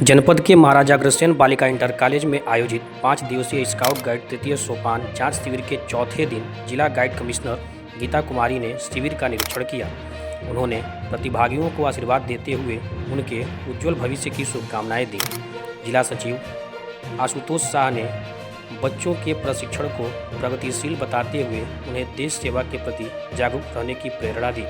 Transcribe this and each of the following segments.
जनपद के महाराजा अग्रसेन बालिका इंटर कॉलेज में आयोजित 5 दिवसीय स्काउट गाइड तृतीय सोपान जांच शिविर के चौथे दिन जिला गाइड कमिश्नर गीता कुमारी ने शिविर का निरीक्षण किया। उन्होंने प्रतिभागियों को आशीर्वाद देते हुए उनके उज्जवल भविष्य की शुभकामनाएं दी। जिला सचिव आशुतोष शाह ने बच्चों के प्रशिक्षण को प्रगतिशील बताते हुए उन्हें देश सेवा के प्रति जागरूक रहने की प्रेरणा दी।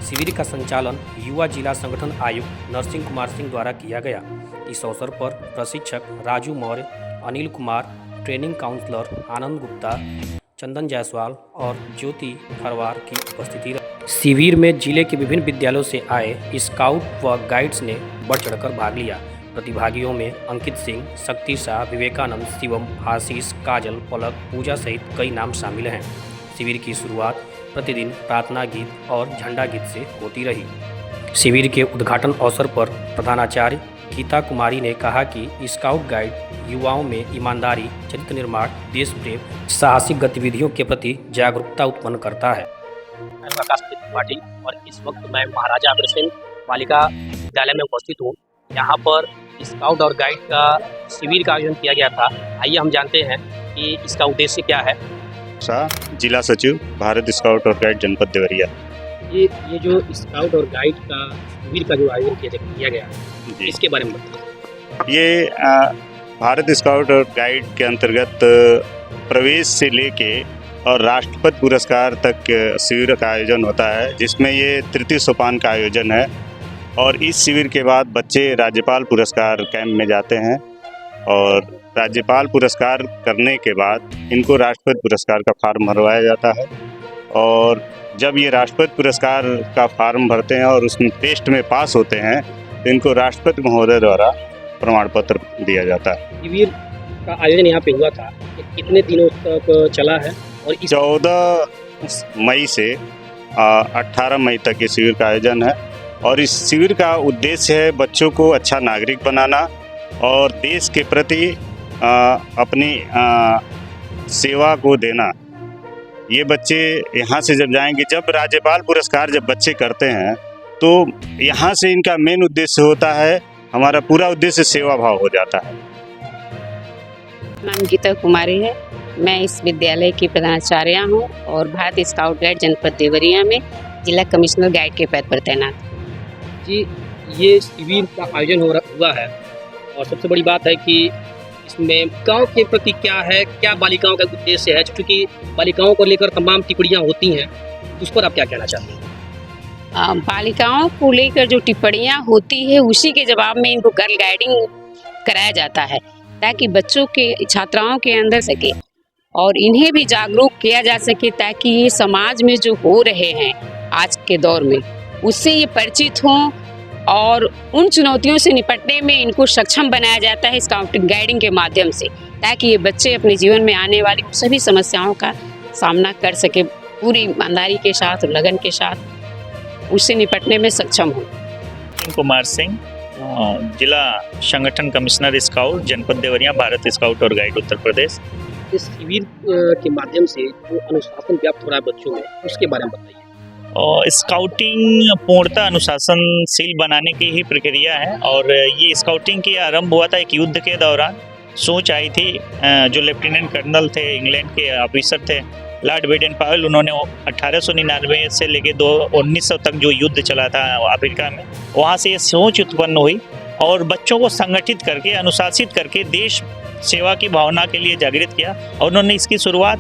शिविर का संचालन युवा जिला संगठन आयुक्त नरसिंह कुमार सिंह द्वारा किया गया। इस अवसर पर प्रशिक्षक राजू मौर्य, अनिल कुमार, ट्रेनिंग काउंसलर आनंद गुप्ता, चंदन जायसवाल और ज्योति खरवार की उपस्थिति रही। शिविर में जिले के विभिन्न विद्यालयों से आए स्काउट व गाइड्स ने बढ़ चढ़कर भाग लिया। प्रतिभागियों में अंकित सिंह, शक्ति शाह, विवेकानंद, शिवम, आशीष, काजल, पलक, पूजा सहित कई नाम शामिल हैं। शिविर की शुरुआत प्रतिदिन प्रार्थना गीत और झंडा गीत से होती रही। शिविर के उद्घाटन अवसर पर प्रधानाचार्य गीता कुमारी ने कहा कि स्काउट गाइड युवाओं में ईमानदारी, चरित्र निर्माण, देश प्रेम, साहसिक गतिविधियों के प्रति जागरूकता उत्पन्न करता है। मैं प्रकाश त्रिपाठी और इस वक्त मैं महाराजा अग्रसेन बालिका विद्यालय में उपस्थित हूँ। यहाँ पर स्काउट और गाइड का शिविर का आयोजन किया गया था। आइए हम जानते हैं कि इसका उद्देश्य क्या है। जिला सचिव भारत स्काउट और गाइड जनपद देवरिया। ये जो स्काउट और गाइड का शिविर का जो आयोजन किया गया इसके बारे में बताइए। ये भारत स्काउट और गाइड के अंतर्गत प्रवेश से लेके और राष्ट्रपति पुरस्कार तक शिविर का आयोजन होता है, जिसमें ये तृतीय सोपान का आयोजन है। और इस शिविर के बाद बच्चे राज्यपाल पुरस्कार कैंप में जाते हैं और राज्यपाल पुरस्कार करने के बाद इनको राष्ट्रपति पुरस्कार का फार्म भरवाया जाता है। और जब ये राष्ट्रपति पुरस्कार का फार्म भरते हैं और उसमें टेस्ट में पास होते हैं तो इनको राष्ट्रपति महोदय द्वारा प्रमाण पत्र दिया जाता है। शिविर का आयोजन यहाँ पे हुआ था, कितने दिनों तक चला है? और 14 मई से 18 मई तक ये शिविर का आयोजन है। और इस शिविर का उद्देश्य है बच्चों को अच्छा नागरिक बनाना और देश के प्रति अपनी सेवा को देना। ये बच्चे यहाँ से जब जाएंगे, जब राज्यपाल पुरस्कार जब बच्चे करते हैं तो यहाँ से इनका मेन उद्देश्य होता है, हमारा पूरा उद्देश्य सेवा भाव हो जाता है। नाम गीता कुमारी है। मैं इस विद्यालय की प्रधानाचार्य हूँ और भारत स्काउट गाइड जनपद देवरिया में जिला कमिश्नर गाइड के पद पर तैनात। जी, ये शिविर का आयोजन हुआ है और सबसे बड़ी बात है कि इसमें गांव के प्रति क्या बालिकाओं का उद्देश्य है, क्योंकि बालिकाओं को लेकर तमाम टिप्पणियां होती हैं, उस पर आप क्या कहना चाहते हैं? बालिकाओं को लेकर जो टिप्पणियां होती है उसी के जवाब में इनको गर्ल गाइडिंग कराया जाता है, ताकि बच्चों के छात्राओं के अंदर सके और इन्हें भी जागरूक किया जा सके, ताकि ये समाज में जो हो रहे हैं आज के दौर में उससे ये परिचित हों और उन चुनौतियों से निपटने में इनको सक्षम बनाया जाता है स्काउटिंग गाइडिंग के माध्यम से, ताकि ये बच्चे अपने जीवन में आने वाली सभी समस्याओं का सामना कर सके, पूरी ईमानदारी के साथ, लगन के साथ उससे निपटने में सक्षम हो। कुमार सिंह, जिला संगठन कमिश्नर स्काउट जनपद देवरिया, भारत स्काउट और गाइड उत्तर प्रदेश। इस शिविर के माध्यम से जो अनुशासन व्याप्त हो रहा है बच्चों में, उसके बारे में बताइए। स्काउटिंग पूर्णतः अनुशासनशील बनाने की ही प्रक्रिया है और ये स्काउटिंग की आरंभ हुआ था एक युद्ध के दौरान। सोच आई थी, जो लेफ्टिनेंट कर्नल थे, इंग्लैंड के ऑफिसर थे लॉर्ड बेडन पावेल, उन्होंने 1899 से लेके 1900 तक जो युद्ध चला था अफ्रीका में, वहाँ से ये सोच उत्पन्न हुई और बच्चों को संगठित करके, अनुशासित करके देश सेवा की भावना के लिए जागृत किया। और उन्होंने इसकी शुरुआत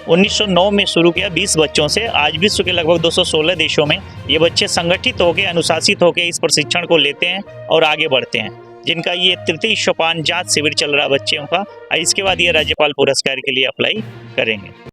1909 में शुरू किया 20 बच्चों से। आज विश्व के लगभग 216 देशों में ये बच्चे संगठित होकर, अनुशासित होकर इस प्रशिक्षण को लेते हैं और आगे बढ़ते हैं, जिनका ये तृतीय सोपान जांच शिविर चल रहा बच्चों का। इसके बाद ये राज्यपाल पुरस्कार के लिए अप्लाई करेंगे।